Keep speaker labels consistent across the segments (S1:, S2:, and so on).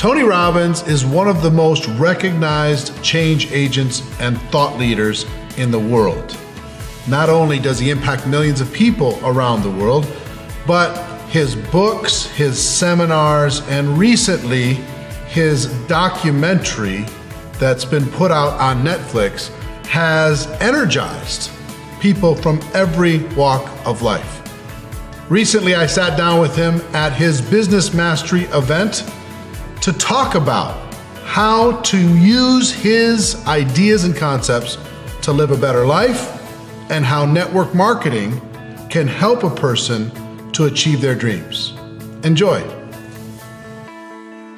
S1: Tony Robbins is one of the most recognized change agents and thought leaders in the world. Not only does he impact millions of people around the world, but his books, his seminars, and recently his documentary that's been put out on Netflix has energized people from every walk of life. Recently, I sat down with him at his Business Mastery event to talk about how to use his ideas and concepts to live a better life and how network marketing can help a person to achieve their dreams. Enjoy.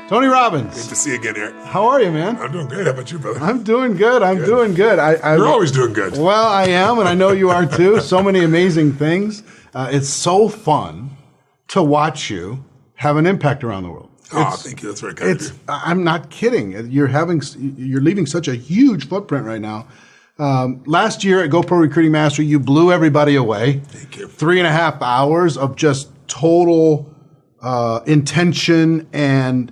S1: Tony Robbins.
S2: Good to see you again, Eric.
S1: How are you, man?
S2: I'm doing great. How about you, brother?
S1: I'm doing good. I'm doing good.
S2: You're always doing good.
S1: Well, I am, and I know you are too. So many amazing things. It's so fun to watch you have an impact around the world.
S2: Thank you. That's very kind of you.
S1: I'm not kidding. You're leaving such a huge footprint right now. Last year at GoPro Recruiting Mastery, you blew everybody away.
S2: Thank you.
S1: 3.5 hours of just total intention and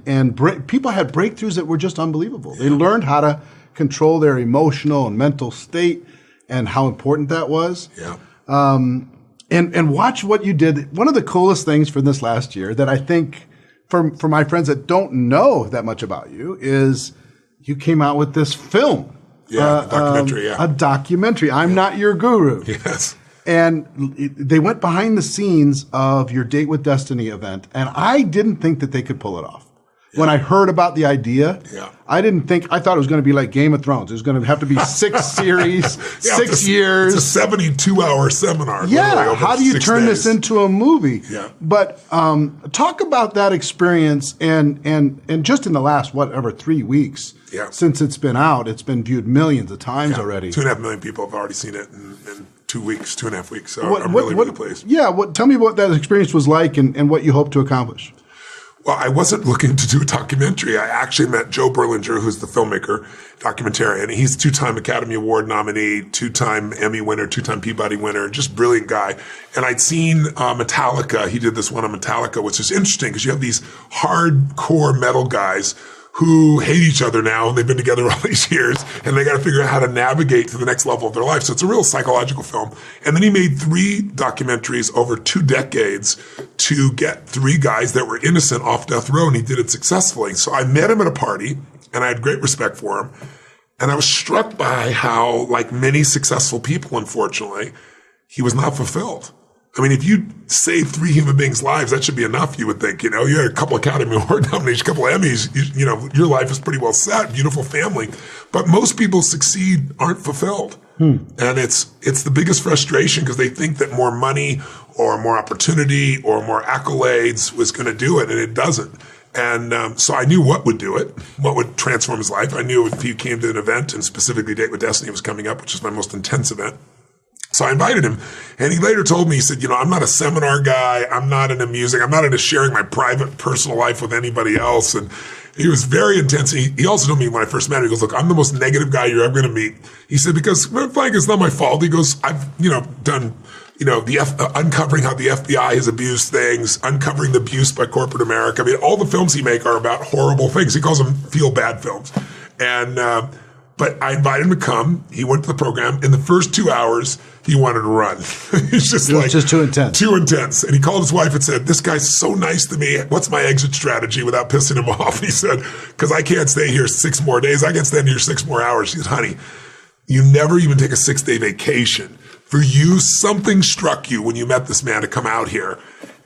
S1: people had breakthroughs that were just unbelievable. They learned how to control their emotional and mental state and how important that was.
S2: Yeah.
S1: And watch what you did. One of the coolest things for this last year that I think for my friends that don't know that much about you is you came out with this film.
S2: Yeah, documentary,
S1: a documentary. I'm Not Your Guru.
S2: Yes.
S1: And they went behind the scenes of your Date with Destiny event, and I didn't think that they could pull it off. Yeah. When I heard about the idea, I thought it was going to be like Game of Thrones. It was going to have to be 6 series, 6 years.
S2: It's a 72-hour seminar.
S1: Yeah, how do you turn this into a movie?
S2: Yeah.
S1: But talk about that experience and just in the last, 3 weeks since it's been out, it's been viewed millions of times already.
S2: 2.5 million people have already seen it in 2.5 weeks. So I'm really pleased.
S1: Yeah, tell me what that experience was like and what you hope to accomplish.
S2: Well, I wasn't looking to do a documentary. I actually met Joe Berlinger, who's the filmmaker, documentarian. He's a 2-time Academy Award nominee, 2-time Emmy winner, 2-time Peabody winner, just brilliant guy. And I'd seen Metallica. He did this one on Metallica, which is interesting because you have these hardcore metal guys who hate each other now, and they've been together all these years, and they got to figure out how to navigate to the next level of their life. So it's a real psychological film. And then he made 3 documentaries over 2 decades to get 3 guys that were innocent off death row, and he did it successfully. So I met him at a party, and I had great respect for him. And I was struck by how, like many successful people, unfortunately, he was not fulfilled. I mean, if you save 3 human beings' lives, that should be enough, you would think. You know, you had a couple Academy Award nominations, a couple Emmys, you know, your life is pretty well set, beautiful family. But most people succeed aren't fulfilled. And it's the biggest frustration because they think that more money or more opportunity or more accolades was going to do it, and it doesn't. And so I knew what would do it, what would transform his life. I knew if he came to an event, and specifically Date with Destiny was coming up, which is my most intense event. So I invited him, and he later told me, he said, you know, I'm not a seminar guy. I'm not into music. I'm not into sharing my private, personal life with anybody else. And he was very intense. He also told me when I first met him, he goes, look, I'm the most negative guy you're ever going to meet. He said, because, Frank, it's not my fault. He goes, I've, done, uncovering how the FBI has abused things, uncovering the abuse by corporate America. I mean, all the films he make are about horrible things. He calls them feel-bad films. And, but I invited him to come. He went to the program. In the first 2 hours, he wanted to run. He's just
S1: just too intense.
S2: Too intense. And he called his wife and said, this guy's so nice to me. What's my exit strategy without pissing him off? He said, because I can't stay here 6 more days. I can't stay here 6 more hours. She said, honey, you never even take a 6-day vacation. For you, something struck you when you met this man to come out here.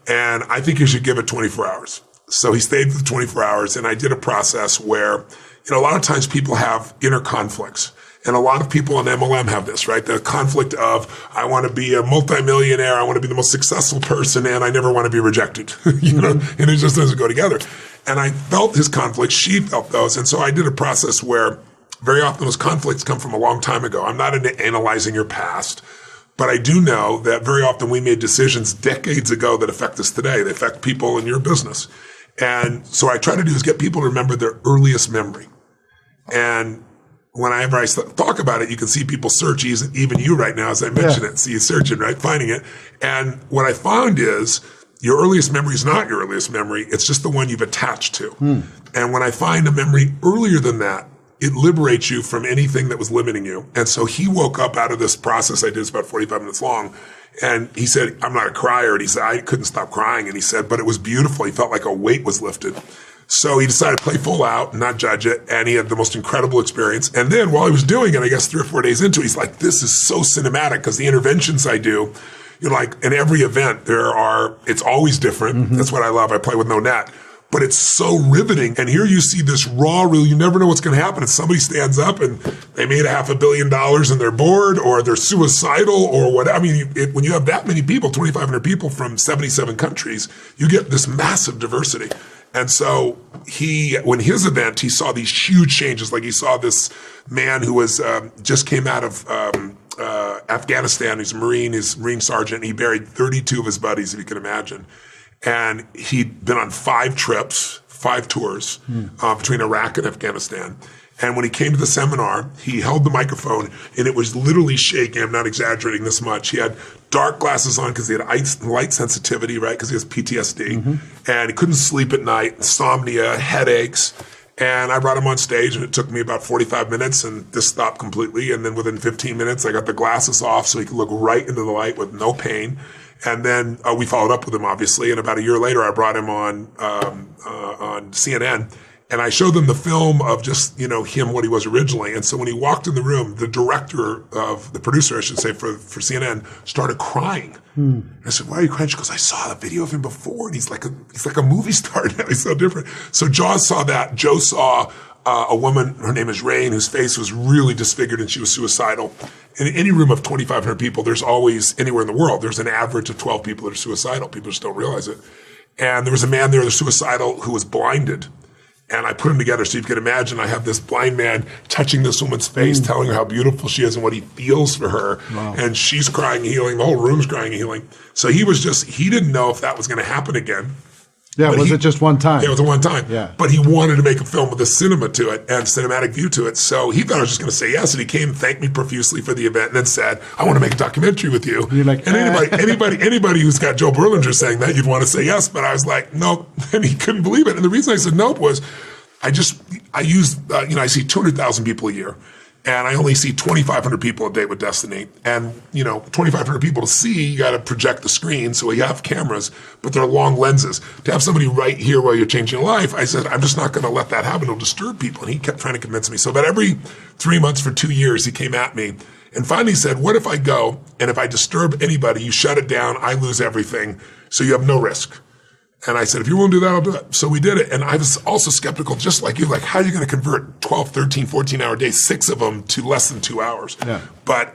S2: And I think you should give it 24 hours. So he stayed for the 24 hours. And I did a process where, a lot of times people have inner conflicts. And a lot of people on MLM have this, right? The conflict of, I want to be a multimillionaire, I want to be the most successful person, and I never want to be rejected, and it just doesn't go together. And I felt his conflicts, she felt those, and so I did a process where very often those conflicts come from a long time ago. I'm not into analyzing your past, but I do know that very often we made decisions decades ago that affect us today. They affect people in your business. And so what I try to do is get people to remember their earliest memory. And whenever I talk about it, you can see people search, even you right now, as I mentioned it. See you searching, right? Finding it. And what I found is your earliest memory is not your earliest memory. It's just the one you've attached to. And when I find a memory earlier than that, it liberates you from anything that was limiting you. And so he woke up out of this process I did. It's about 45 minutes long. And he said, I'm not a crier. And he said, I couldn't stop crying. And he said, but it was beautiful. He felt like a weight was lifted. So he decided to play full out and not judge it. And he had the most incredible experience. And then while he was doing it, I guess 3 or 4 days into it, he's like, this is so cinematic because the interventions I do, you know, like in every event, it's always different. That's what I love. I play with no net. But it's so riveting. And here you see this raw reel. You never know what's going to happen. If somebody stands up and they made $500 million and they're bored or they're suicidal or what. I mean, when you have that many people, 2,500 people from 77 countries, you get this massive diversity. And so when his event, he saw these huge changes. Like he saw this man who was just came out of Afghanistan. He's a Marine. He's a Marine sergeant. He buried 32 of his buddies, if you can imagine. And he'd been on 5 trips, 5 tours between Iraq and Afghanistan. And when he came to the seminar, he held the microphone and it was literally shaking. I'm not exaggerating this much. He had dark glasses on because he had light sensitivity, right? Because he has PTSD. And he couldn't sleep at night, insomnia, headaches. And I brought him on stage and it took me about 45 minutes and this stopped completely. And then within 15 minutes, I got the glasses off so he could look right into the light with no pain. And then we followed up with him, obviously. And about a year later, I brought him on CNN. And I showed them the film of just, you know, him, what he was originally. And so when he walked in the room, the producer, I should say, for CNN, started crying. I said, why are you crying? She goes, I saw the video of him before, and he's like a movie star now. He's so different. So Jaws saw that. Joe saw a woman, her name is Rain, whose face was really disfigured and she was suicidal. In any room of 2,500 people, there's always, anywhere in the world, there's an average of 12 people that are suicidal. People just don't realize it. And there was a man there that was suicidal who was blinded. And I put them together so you can imagine I have this blind man touching this woman's face, telling her how beautiful she is and what he feels for her. Wow. And she's crying and healing. The whole room's crying and healing. So he didn't know if that was going to happen again.
S3: Yeah, was it just one time?
S2: Yeah, it was a one time.
S3: Yeah.
S2: But he wanted to make a film with a cinema to it and cinematic view to it. So he thought I was just going to say yes. And he came and thanked me profusely for the event and then said, I want to make a documentary with you.
S3: You're like,
S2: and anybody who's got Joe Berlinger saying that, you'd want to say yes. But I was like, nope. And he couldn't believe it. And the reason I said nope was I see 200,000 people a year. And I only see 2,500 people a day with Destiny. And, 2,500 people to see, you got to project the screen. So we have cameras, but they're long lenses. To have somebody right here while you're changing life, I said, I'm just not going to let that happen. It'll disturb people. And he kept trying to convince me. So about every 3 months for 2 years, he came at me and finally said, what if I go and if I disturb anybody, you shut it down, I lose everything. So you have no risk. And I said, if you won't do that, I'll do it. So we did it. And I was also skeptical, just like you, like, how are you going to convert 12, 13, 14-hour days, 6 of them to less than 2 hours? Yeah. But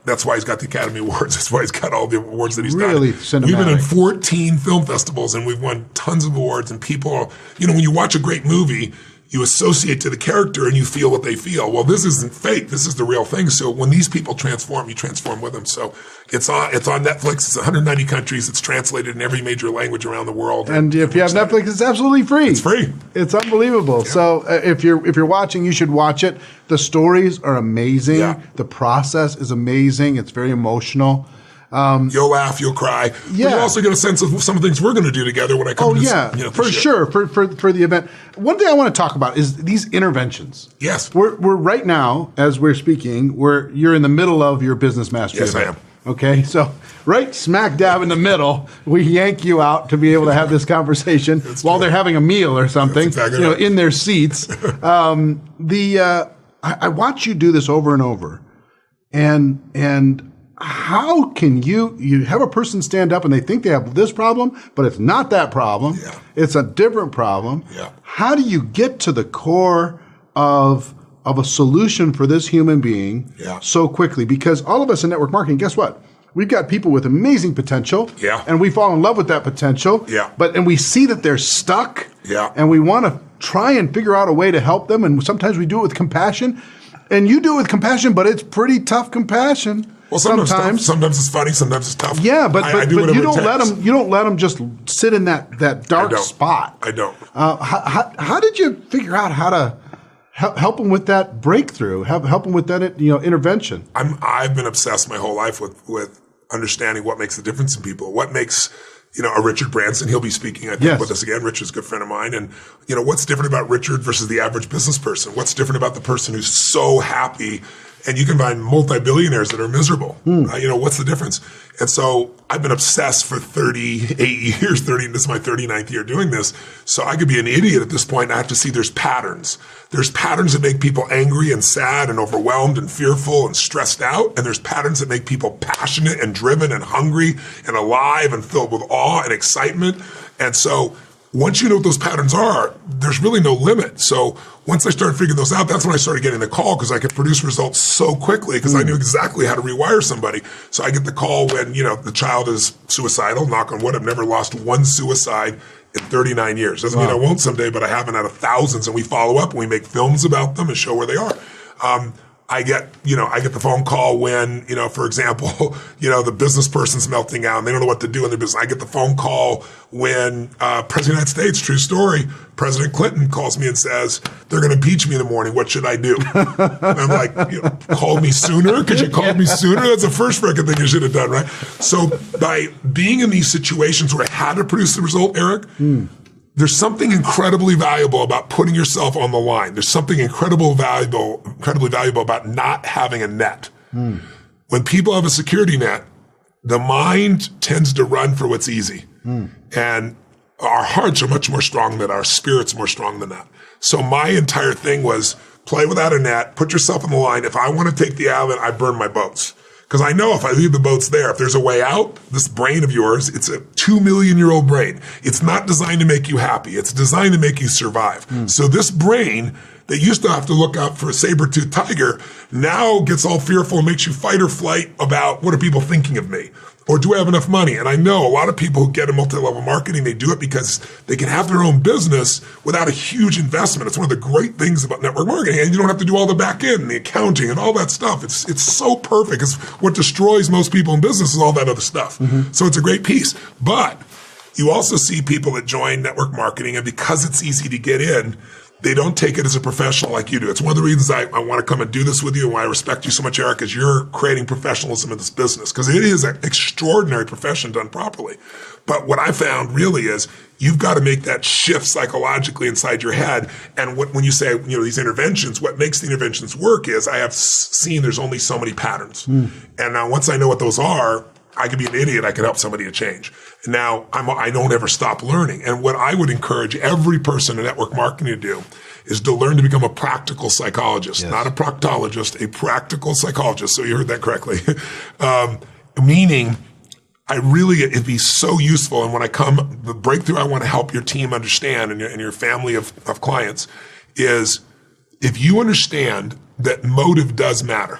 S2: that's why he's got the Academy Awards. That's why he's got all the awards that he's
S3: really
S2: done.
S3: Cinematic.
S2: We've been in 14 film festivals, and we've won tons of awards. And people, when you watch a great movie, you associate to the character and you feel what they feel. Well, this isn't fake. This is the real thing. So when these people transform, you transform with them. So it's on Netflix. It's 190 countries. It's translated in every major language around the world.
S3: And if you have Netflix, it's absolutely free.
S2: It's free.
S3: It's unbelievable. Yeah. So if you're watching, you should watch it. The stories are amazing. Yeah. The process is amazing. It's very emotional.
S2: You'll laugh, you'll cry. Yeah. But you also get a sense of some of the things we're going to do together when I come to this.
S3: For sure. For the event. One thing I want to talk about is these interventions.
S2: Yes.
S3: We're right now, as we're speaking, you're in the middle of your business mastery event.
S2: Yes, I am.
S3: Okay, so right smack dab in the middle, we yank you out to be able to have this conversation while they're having a meal or something,
S2: exactly right.
S3: In their seats. I watch you do this over and over, and how can you have a person stand up and they think they have this problem, but it's not that problem. Yeah. It's a different problem.
S2: Yeah.
S3: How do you get to the core of a solution for this human being so quickly? Because all of us in network marketing, guess what? We've got people with amazing potential.
S2: Yeah.
S3: And we fall in love with that potential.
S2: Yeah.
S3: And we see that they're stuck.
S2: Yeah.
S3: And we want to try and figure out a way to help them. And sometimes we do it with compassion. And you do it with compassion, but it's pretty tough compassion.
S2: Well, sometimes it's funny, sometimes it's tough.
S3: Yeah, but you don't let them just sit in that dark spot.
S2: I don't.
S3: How did you figure out how to help them with that breakthrough? Help them with that intervention.
S2: I've been obsessed my whole life with understanding what makes the difference in people. What makes a Richard Branson. He'll be speaking, I think, with us again. Richard's a good friend of mine. And, what's different about Richard versus the average business person? What's different about the person who's so happy? And you can find multi-billionaires that are miserable. What's the difference? And so I've been obsessed for 38 years, this is my 39th year doing this. So I could be an idiot at this point. I have to see there's patterns. There's patterns that make people angry and sad and overwhelmed and fearful and stressed out. And there's patterns that make people passionate and driven and hungry and alive and filled with awe and excitement. And so once you know what those patterns are, there's really no limit. So once I started figuring those out, that's when I started getting the call, because I could produce results so quickly because I knew exactly how to rewire somebody. So I get the call when, the child is suicidal. Knock on wood, I've never lost one suicide in 39 years. Doesn't mean I won't someday, but I haven't out of thousands. And we follow up and we make films about them and show where they are. I get the phone call when, for example, the business person's melting out and they don't know what to do in their business. I get the phone call when, President of the United States, true story, President Clinton calls me and says, they're going to impeach me in the morning. What should I do? And I'm like, call me sooner? Because you called me sooner? That's the first freaking thing you should have done, right? So by being in these situations where I had to produce the result, Eric, there's something incredibly valuable about putting yourself on the line. There's something incredibly valuable about not having a net. When people have a security net, the mind tends to run for what's easy. And our hearts are much more strong than our spirits more strong than that. So my entire thing was play without a net, put yourself on the line. If I want to take the island, I burn my boats. Because I know if I leave the boats there, if there's a way out, this brain of yours, it's a 2 million-year-old brain. It's not designed to make you happy. It's designed to make you survive. So this brain that used to have to look out for a saber-toothed tiger now gets all fearful and makes you fight or flight about what are people thinking of me? Or do I have enough money? And I know a lot of people who get in multi-level marketing, they do it because they can have their own business without a huge investment. It's one of the great things about network marketing. And you don't have to do all the back end and the accounting and all that stuff. It's so perfect. It's what destroys most people in business is all that other stuff. So it's a great piece. But you also see people that join network marketing, and because it's easy to get in, they don't take it as a professional like you do. It's one of the reasons I want to come and do this with you, and why I respect you so much, Eric, is you're creating professionalism in this business, because it is an extraordinary profession done properly. But what I found really is you've got to make that shift psychologically inside your head. And when you say, these interventions, what makes the interventions work is I have seen there's only so many patterns. And now once I know what those are, I could be an idiot. I could help somebody to change. Now, I don't ever stop learning. And what I would encourage every person in network marketing to do is to learn to become a practical psychologist, not a proctologist, a practical psychologist. So you heard that correctly. Meaning, it'd be so useful. And when the breakthrough I want to help your team understand and your family of clients is if you understand that motive does matter.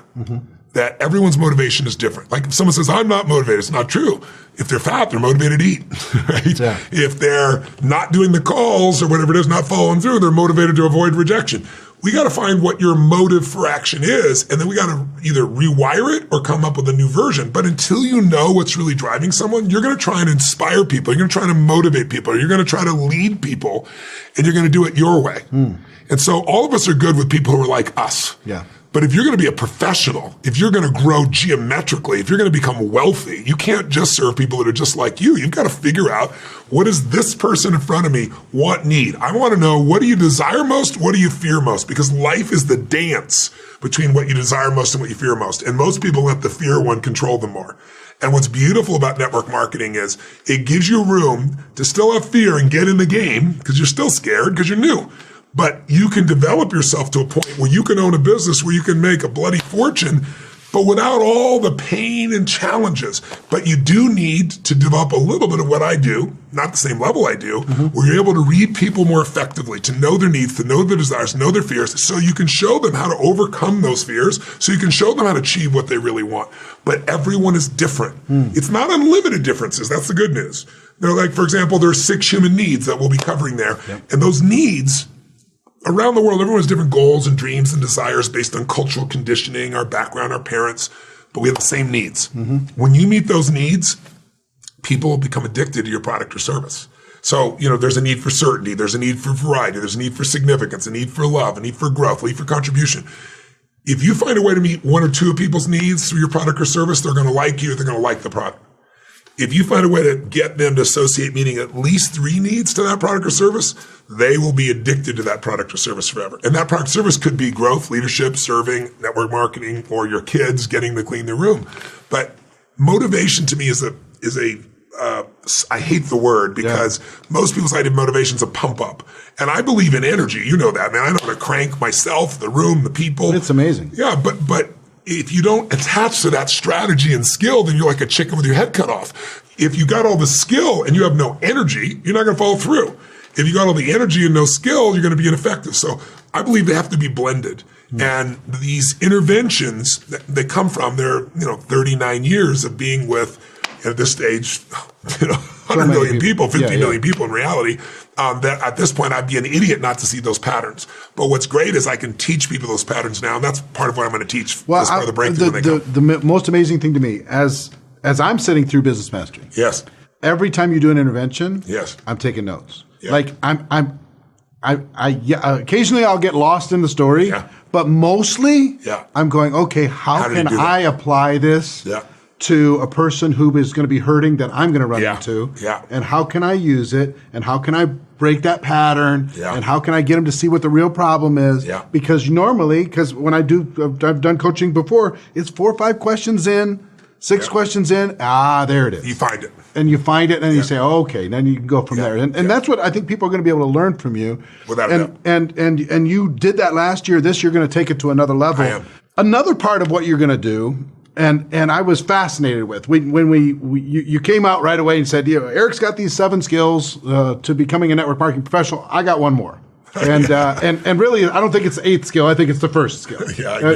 S2: That everyone's motivation is different. Like if someone says, I'm not motivated, it's not true. If they're fat, they're motivated to eat, right? Yeah. If they're not doing the calls or whatever it is, not following through, they're motivated to avoid rejection. We got to find what your motive for action is, and then we got to either rewire it or come up with a new version. But until you know what's really driving someone, you're going to try and inspire people. You're going to try to motivate people. You're going to try to lead people, and you're going to do it your way. And so all of us are good with people who are like us. Yeah. But if you're going to be a professional, if you're going to grow geometrically, if you're going to become wealthy, you can't just serve people that are just like you. You've got to figure out, what does this person in front of me need? I want to know, what do you desire most? What do you fear most? Because life is the dance between what you desire most and what you fear most. And most people let the fear one control them more. And what's beautiful about network marketing is it gives you room to still have fear and get in the game because you're still scared because you're new. But you can develop yourself to a point where you can own a business where you can make a bloody fortune, but without all the pain and challenges. But you do need to develop a little bit of what I do, not the same level I do, where you're able to read people more effectively, to know their needs, to know their desires, to know their fears, so you can show them how to overcome those fears, so you can show them how to achieve what they really want. But everyone is different. It's not unlimited differences. That's the good news. They're like, for example, there are 6 human needs that we'll be covering there. And those needs, around the world, everyone has different goals and dreams and desires based on cultural conditioning, our background, our parents, but we have the same needs. When you meet those needs, people become addicted to your product or service. So, there's a need for certainty, there's a need for variety, there's a need for significance, a need for love, a need for growth, a need for contribution. If you find a way to meet 1 or 2 of people's needs through your product or service, they're going to like you, they're going to like the product. If you find a way to get them to associate meaning at least 3 needs to that product or service, they will be addicted to that product or service forever. And that product or service could be growth, leadership, serving, network marketing, or your kids getting to clean their room. But motivation to me is I hate the word because most people's idea of motivation is a pump up. And I believe in energy. You know that, man. I know how to crank myself, the room, the people.
S3: It's amazing.
S2: Yeah, but if you don't attach to that strategy and skill, then you're like a chicken with your head cut off. If you got all the skill and you have no energy, you're not going to follow through. If you got all the energy and no skill, you're going to be ineffective. So I believe they have to be blended. And these interventions, they come from their 39 years of being with, at this stage, 100 million people, 50 million people in reality, that at this point, I'd be an idiot not to see those patterns. But what's great is I can teach people those patterns now, and that's part of what I'm going to teach as part of the breakthrough when they come.
S3: The most amazing thing to me, as I'm sitting through Business Mastery,
S2: yes,
S3: every time you do an intervention,
S2: yes,
S3: I'm taking notes.
S2: Yeah.
S3: Like occasionally I'll get lost in the story, but mostly I'm going, okay, how can I apply this to a person who is going to be hurting that I'm going to run into? And how can I use it? And how can I break that pattern? And how can I get them to see what the real problem is? Because normally, when I've done coaching before, it's 4 or 5 questions in, 6 questions in. There it is.
S2: You find it.
S3: And you find it, and you say, oh, okay, then you can go from there. And that's what I think people are going to be able to learn from you.
S2: Without a doubt.
S3: And you did that last year. This year, you're going to take it to another level.
S2: I am.
S3: Another part of what you're going to do, and I was fascinated with, when you came out right away and said, Eric's got these 7 skills to becoming a network marketing professional. I got one more. And really, I don't think it's the 8th skill. I think it's the first skill.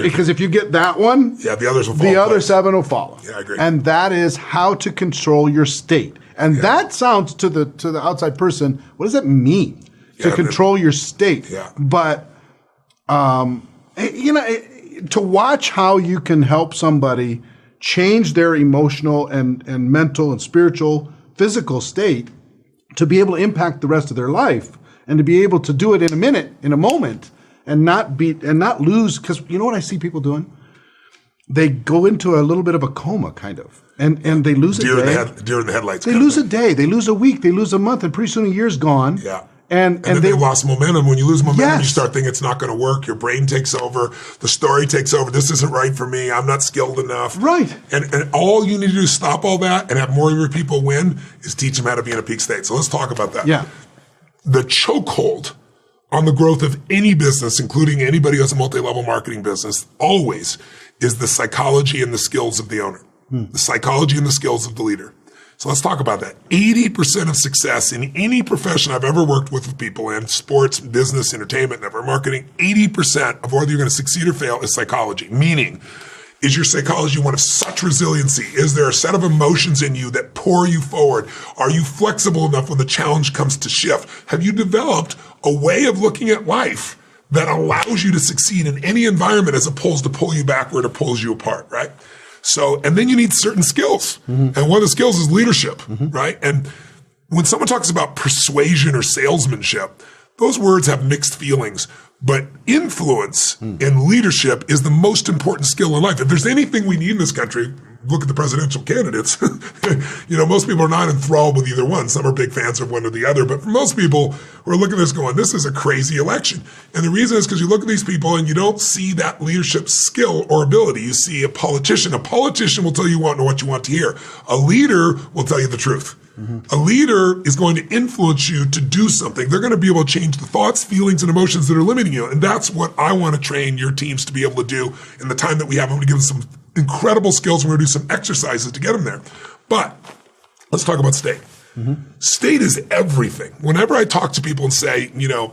S3: Because if you get that one,
S2: the others will follow.
S3: The other 7 will follow.
S2: Yeah, I agree.
S3: And that is how to control your state. And that sounds to the outside person, what does that mean to control your state? But to watch how you can help somebody change their emotional and mental and spiritual, physical state to be able to impact the rest of their life. And to be able to do it in a minute, in a moment, and not lose. Because you know what I see people doing? They go into a little bit of a coma, kind of, and they lose a day.
S2: Deer in the headlights.
S3: They lose a day. They lose a week. They lose a month, and pretty soon a year's gone. And
S2: then they lost momentum. When you lose momentum, you start thinking it's not going to work. Your brain takes over. The story takes over. This isn't right for me. I'm not skilled enough.
S3: Right.
S2: And all you need to do is stop all that and have more of your people win is teach them how to be in a peak state. So let's talk about that. The chokehold on the growth of any business, including anybody who has a multi-level marketing business, always is the psychology and the skills of the owner, the psychology and the skills of the leader. So let's talk about that. 80% of success in any profession I've ever worked with people in, sports, business, entertainment, network marketing, 80% of whether you're going to succeed or fail is psychology, meaning is your psychology one of such resiliency? Is there a set of emotions in you that pour you forward? Are you flexible enough when the challenge comes to shift? Have you developed a way of looking at life that allows you to succeed in any environment as opposed to pull you backward or pulls you apart, right? So, and then you need certain skills. And one of the skills is leadership, right? And when someone talks about persuasion or salesmanship, those words have mixed feelings. But influence and leadership is the most important skill in life. If there's anything we need in this country, look at the presidential candidates. Most people are not enthralled with either one. Some are big fans of one or the other. But for most people who are looking at this going, this is a crazy election. And the reason is because you look at these people and you don't see that leadership skill or ability. You see a politician. A politician will tell you what you want to hear. A leader will tell you the truth. A leader is going to influence you to do something. They're going to be able to change the thoughts, feelings, and emotions that are limiting you. And that's what I want to train your teams to be able to do in the time that we have. I'm going to give them some incredible skills. We're going to do some exercises to get them there. But let's talk about state. State is everything. Whenever I talk to people and say,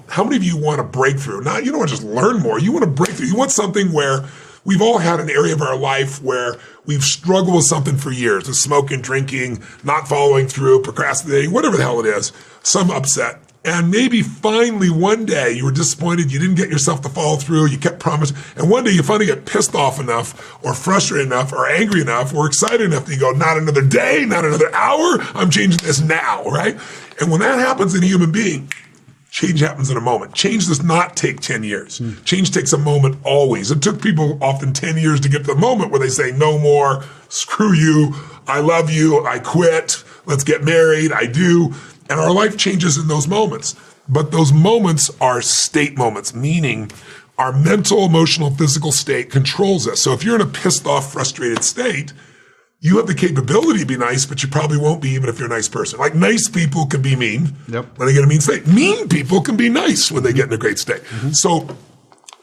S2: how many of you want a breakthrough? Not, you don't want to just learn more. You want a breakthrough. You want something where we've all had an area of our life where we've struggled with something for years, with smoking, drinking, not following through, procrastinating, whatever the hell it is, some upset. And maybe finally one day you were disappointed, you didn't get yourself to follow through, you kept promising, and one day you finally get pissed off enough or frustrated enough or angry enough or excited enough that you go, not another day, not another hour, I'm changing this now, right? And when that happens in a human being, Change happens in a moment. Change does not take 10 years. Change takes a moment always. It took people often 10 years to get to the moment where they say, no more, screw you, I love you, I quit, let's get married, I do. And our life changes in those moments. But those moments are state moments, meaning our mental, emotional, physical state controls us. So if you're in a pissed off, frustrated state, you have the capability to be nice, but you probably won't be even if you're a nice person. Like nice people can be mean when they get in a mean state. Mean people can be nice when they get in a great state. So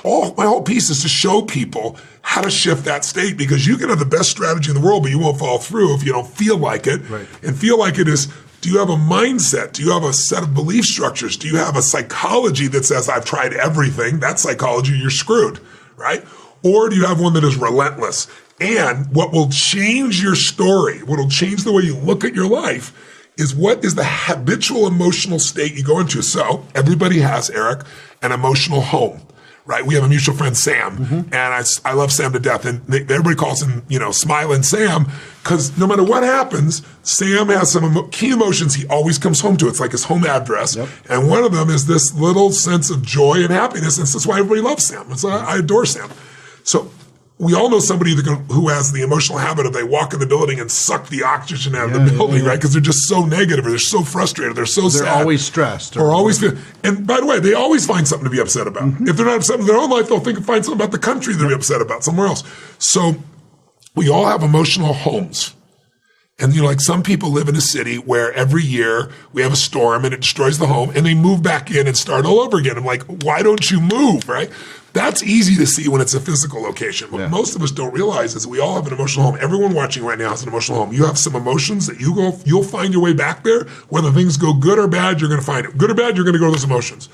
S2: my whole piece is to show people how to shift that state, because you can have the best strategy in the world, but you won't follow through if you don't feel like it. Right. And feel like it is, do you have a mindset? Do you have a set of belief structures? Do you have a psychology that says, I've tried everything? That psychology, you're screwed, right? Or do you have one that is relentless? And what will change your story, what will change the way you look at your life, is what is the habitual emotional state you go into. So everybody has, Eric, an emotional home, right? We have a mutual friend, Sam, and I love Sam to death. And everybody calls him, Smiling Sam, because no matter what happens, Sam has some key emotions he always comes home to. It's like his home address. And one of them is this little sense of joy and happiness. And that's why everybody loves Sam. I adore Sam. So we all know somebody who has the emotional habit of they walk in the building and suck the oxygen out of the building, right? Because they're just so negative, or they're so frustrated, they're so sad.
S3: They're always stressed.
S2: Or always feel. And by the way, they always find something to be upset about. If they're not upset with their own life, they'll find something about the country they'll be upset about somewhere else. So we all have emotional homes. And like some people live in a city where every year we have a storm and it destroys the home, and they move back in and start all over again. I'm like, why don't you move, right? That's easy to see when it's a physical location. What most of us don't realize is we all have an emotional home. Everyone watching right now has an emotional home. You have some emotions that you'll find your way back there. Whether things go good or bad, you're going to find it. Good or bad, you're going to go to those emotions.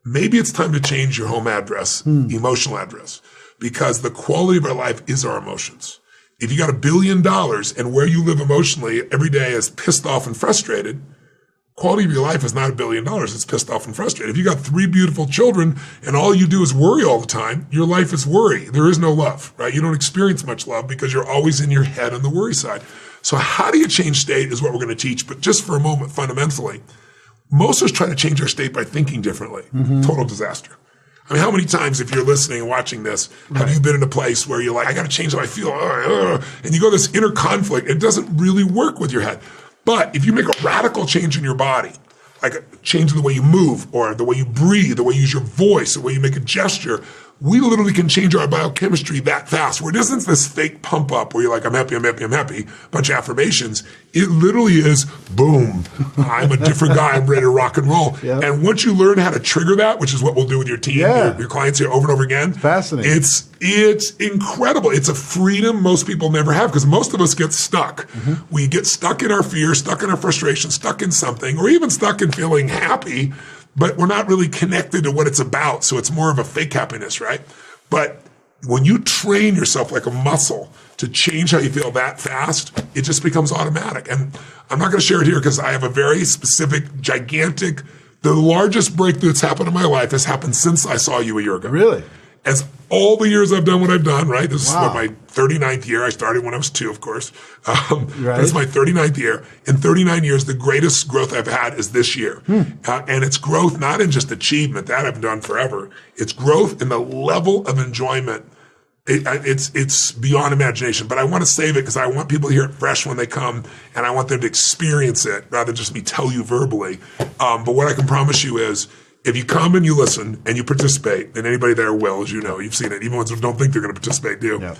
S2: Maybe it's time to change your home address, emotional address, because the quality of our life is our emotions. If you got $1 billion and where you live emotionally every day is pissed off and frustrated, quality of your life is not $1 billion. It's pissed off and frustrated. If you got 3 beautiful children and all you do is worry all the time, your life is worry. There is no love, right? You don't experience much love because you're always in your head on the worry side. So how do you change state is what we're going to teach. But just for a moment, fundamentally, most of us try to change our state by thinking differently. Total disaster. I mean, how many times, if you're listening and watching this, have you been in a place where you're like, I got to change how I feel, and you go this inner conflict? It doesn't really work with your head. But if you make a radical change in your body, like a change in the way you move, or the way you breathe, the way you use your voice, the way you make a gesture, we literally can change our biochemistry that fast, where it isn't this fake pump up where you're like, I'm happy, I'm happy, I'm happy, bunch of affirmations. It literally is, boom, I'm a different guy, I'm ready to rock and roll. And once you learn how to trigger that, which is what we'll do with your team, your clients here over and over again.
S3: Fascinating.
S2: It's incredible. It's a freedom most people never have, because most of us get stuck. We get stuck in our fear, stuck in our frustration, stuck in something, or even stuck in feeling happy, but we're not really connected to what it's about. So it's more of a fake happiness, right? But when you train yourself like a muscle to change how you feel that fast, it just becomes automatic. And I'm not going to share it here because I have a very specific, gigantic, the largest breakthrough that's happened in my life has happened since I saw you a year ago.
S3: Really?
S2: As all the years I've done what I've done, right? This is my 39th year. I started when I was 2, of course. But it's my 39th year. In 39 years, the greatest growth I've had is this year. And it's growth not in just achievement, that I've done forever. It's growth in the level of enjoyment. It's beyond imagination. But I want to save it because I want people to hear it fresh when they come, and I want them to experience it rather than just me tell you verbally. But what I can promise you is, if you come and you listen and you participate, and anybody there will, as you know, you've seen it, even ones who don't think they're going to participate do,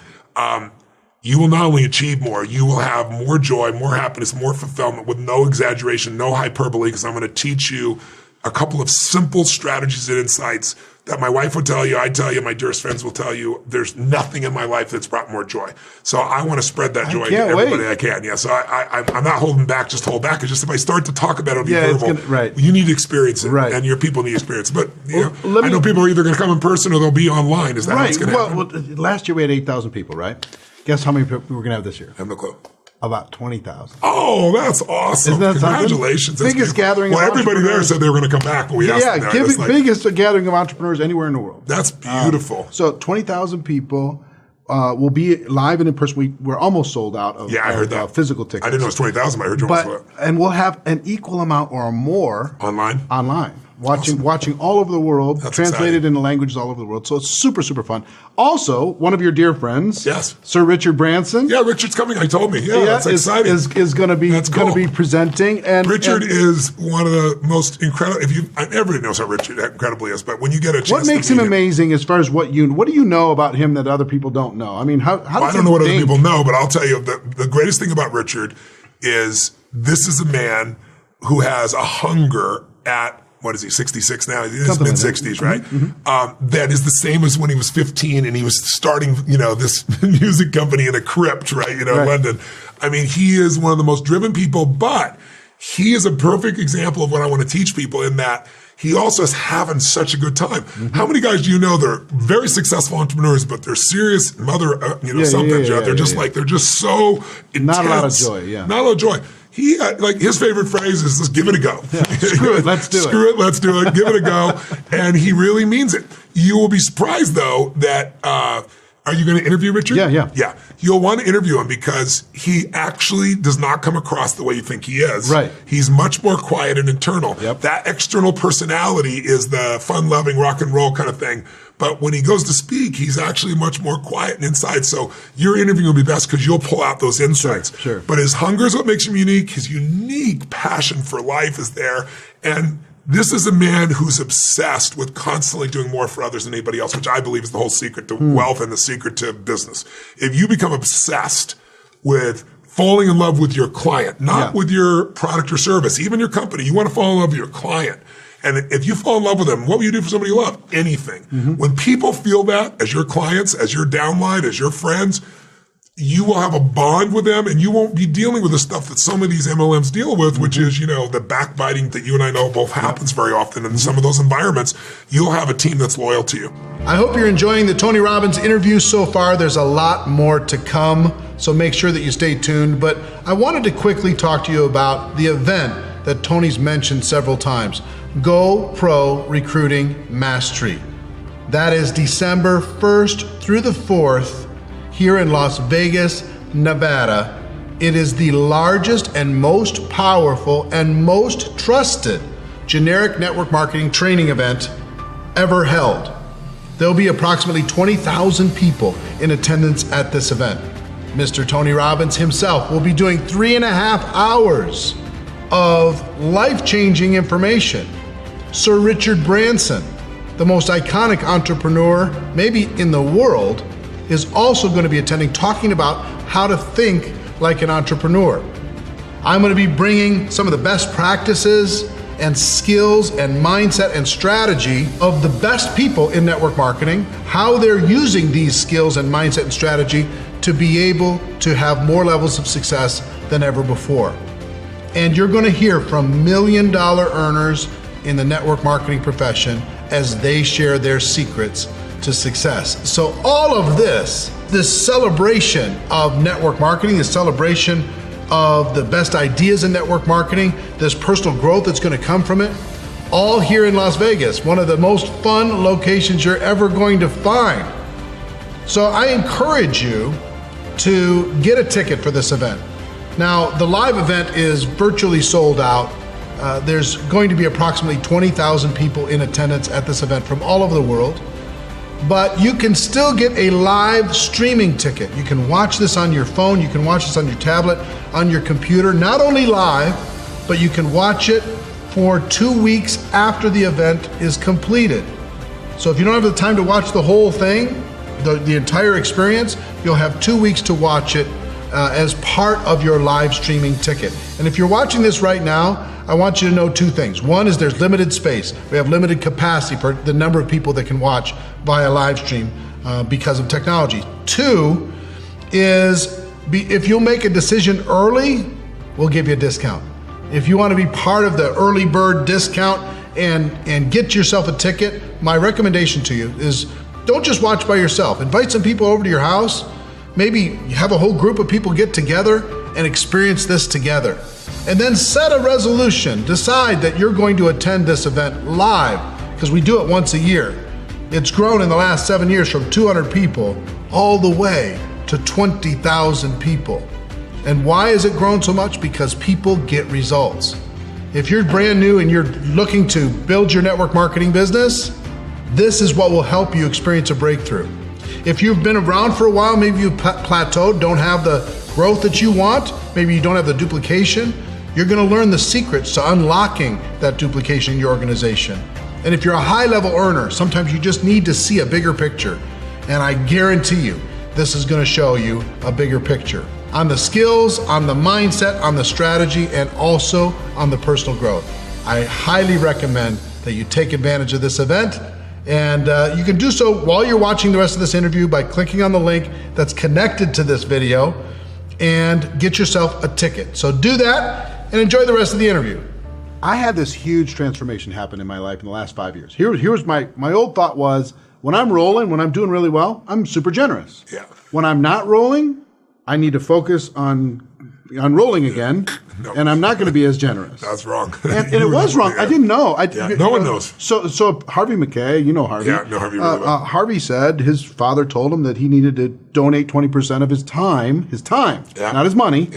S2: you will not only achieve more, you will have more joy, more happiness, more fulfillment with no exaggeration, no hyperbole, because I'm going to teach you a couple of simple strategies and insights that my wife would tell you, I tell you, my dearest friends will tell you. There's nothing in my life that's brought more joy. So I want to spread that joy to everybody I can. Yeah, so I'm not holding back, just hold back. It's just if I start to talk about it, it'll be verbal. You need to experience it, and your people need to experience it. But I know people are either going to come in person or they'll be online. Is that what's going to happen?
S3: Well, last year we had 8,000 people, right? Guess how many people we're going to have this year?
S2: I have no clue.
S3: About 20,000.
S2: Oh, that's awesome.
S3: Isn't that
S2: Congratulations.
S3: Something? Biggest gathering of entrepreneurs.
S2: Everybody there said they were going to come back when we asked them.
S3: Biggest gathering of entrepreneurs anywhere in the world.
S2: That's beautiful.
S3: So 20,000 people will be live and in person. We're almost sold out of,
S2: I heard that.
S3: Physical tickets.
S2: I didn't know it was 20,000. I heard you almost sold out.
S3: And we'll have an equal amount or more
S2: online.
S3: watching all over the world,
S2: That's
S3: translated
S2: exciting.
S3: into languages all over the world. So it's super, super fun. Also, one of your dear friends,
S2: Yes.
S3: Sir Richard Branson.
S2: Yeah, Richard's coming. I told me. Yeah, that's exciting.
S3: Is going to be
S2: That's cool.
S3: presenting. And
S2: Richard is one of the most incredible. Everybody knows how Richard incredibly is, but when you get a chance,
S3: what makes
S2: to
S3: him
S2: meet
S3: amazing as far as what do you know about him that other people don't know? I mean, how does
S2: I don't know what other people know, but I'll tell you the greatest thing about Richard is this is a man who has a hunger at, what is he, 66 now? He's in his mid-60s, right? Mm-hmm. That is the same as when he was 15 and he was starting, this music company in a crypt, right? In London. I mean, he is one of the most driven people, but he is a perfect example of what I want to teach people in that he also is having such a good time. Mm-hmm. How many guys do you know that are very successful entrepreneurs, but they're serious they're just so intense.
S3: Not a lot of joy, yeah.
S2: Not a lot of joy. He, his favorite phrase is just give it a go.
S3: Yeah. Screw it, let's do it.
S2: Screw it, let's do it. Give it a go. And he really means it. You will be surprised, though, that, are you going to interview Richard?
S3: Yeah.
S2: Yeah. You'll want to interview him because he actually does not come across the way you think he is.
S3: Right.
S2: He's much more quiet and internal.
S3: Yep.
S2: That external personality is the fun-loving rock and roll kind of thing. But when he goes to speak, he's actually much more quiet and inside. So your interview will be best because you'll pull out those insights.
S3: Sure.
S2: But his hunger is what makes him unique. His unique passion for life is there. And this is a man who's obsessed with constantly doing more for others than anybody else, which I believe is the whole secret to wealth and the secret to business. If you become obsessed with falling in love with your client, not with your product or service, even your company, you want to fall in love with your client. And if you fall in love with them, what will you do for somebody you love? Anything. Mm-hmm. When people feel that as your clients, as your downline, as your friends, you will have a bond with them and you won't be dealing with the stuff that some of these MLMs deal with, which is, the backbiting that you and I know both happens very often in some of those environments. You'll have a team that's loyal to you.
S1: I hope you're enjoying the Tony Robbins interview so far. There's a lot more to come, so make sure that you stay tuned. But I wanted to quickly talk to you about the event that Tony's mentioned several times, Go Pro Recruiting Mastery. That is December 1st through the 4th here in Las Vegas, Nevada. It is the largest and most powerful and most trusted generic network marketing training event ever held. There'll be approximately 20,000 people in attendance at this event. Mr. Tony Robbins himself will be doing 3.5 hours of life-changing information. Sir Richard Branson, the most iconic entrepreneur maybe in the world, is also going to be attending, talking about how to think like an entrepreneur. I'm going to be bringing some of the best practices and skills and mindset and strategy of the best people in network marketing, how they're using these skills and mindset and strategy to be able to have more levels of success than ever before. And you're going to hear from $1 million earners in the network marketing profession as they share their secrets to success. So all of this celebration of network marketing, this celebration of the best ideas in network marketing, this personal growth that's going to come from it, all here in Las Vegas, one of the most fun locations you're ever going to find. So I encourage you to get a ticket for this event. Now, the live event is virtually sold out. There's going to be approximately 20,000 people in attendance at this event from all over the world. But you can still get a live streaming ticket. You can watch this on your phone, you can watch this on your tablet, on your computer, not only live, but you can watch it for 2 weeks after the event is completed. So if you don't have the time to watch the whole thing, the entire experience, you'll have 2 weeks to watch it as part of your live streaming ticket. And if you're watching this right now, I want you to know 2 things. One is there's limited space. We have limited capacity for the number of people that can watch via live stream because of technology. 2 is if you'll make a decision early, we'll give you a discount. If you want to be part of the early bird discount and get yourself a ticket, my recommendation to you is don't just watch by yourself. Invite some people over to your house. Maybe have a whole group of people get together and experience this together. And then set a resolution. Decide that you're going to attend this event live, because we do it once a year. It's grown in the last 7 years from 200 people all the way to 20,000 people. And why has it grown so much? Because people get results. If you're brand new and you're looking to build your network marketing business, this is what will help you experience a breakthrough. If you've been around for a while, maybe you've plateaued, don't have the growth that you want, maybe you don't have the duplication, you're gonna learn the secrets to unlocking that duplication in your organization. And if you're a high-level earner, sometimes you just need to see a bigger picture. And I guarantee you, this is gonna show you a bigger picture on the skills, on the mindset, on the strategy, and also on the personal growth. I highly recommend that you take advantage of this event. And you can do so while you're watching the rest of this interview by clicking on the link that's connected to this video and get yourself a ticket. So do that and enjoy the rest of the interview.
S3: I had this huge transformation happen in my life in the last 5 years. Here's my old thought was, when I'm rolling, when I'm doing really well, I'm super generous.
S2: Yeah.
S3: When I'm not rolling, I need to focus on rolling again, and I'm not going to be as generous.
S2: That's wrong.
S3: And it was wrong. I didn't know.
S2: No one knows.
S3: So Harvey McKay, you know Harvey.
S2: Yeah, no, Harvey really well.
S3: Harvey said his father told him that he needed to donate 20% of his time, not his money,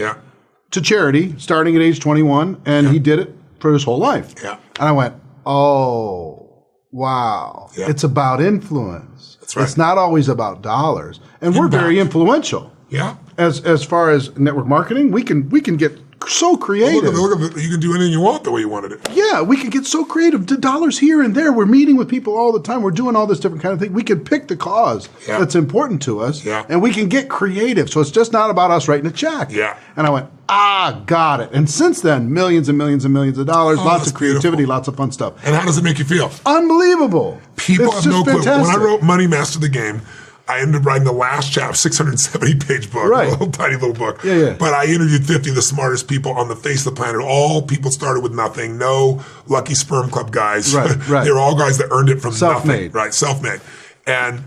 S3: to charity starting at age 21, and he did it for his whole life.
S2: Yeah.
S3: And I went, oh, wow. Yeah. It's about influence.
S2: That's right.
S3: It's not always about dollars. And we're very influential.
S2: Yeah.
S3: As far as network marketing, we can get so creative.
S2: You can do anything you want the way you wanted it.
S3: Yeah, we can get so creative. The dollars here and there. We're meeting with people all the time. We're doing all this different kind of thing. We can pick the cause that's important to us, and we can get creative. So it's just not about us writing a check.
S2: Yeah.
S3: And I went, got it. And since then, millions and millions and millions of dollars, lots of creativity, lots of fun stuff.
S2: And how does it make you feel?
S3: Unbelievable.
S2: People
S3: it's
S2: have no clue.
S3: fantastic.
S2: When I wrote Money Master the Game, I ended up writing the last chapter, 670-page book, a little tiny little book.
S3: Yeah.
S2: But I interviewed 50 of the smartest people on the face of the planet. All people started with nothing. No Lucky Sperm Club guys.
S3: Right.
S2: They were all guys that earned it from
S3: Self-made.
S2: nothing. Right, self-made. And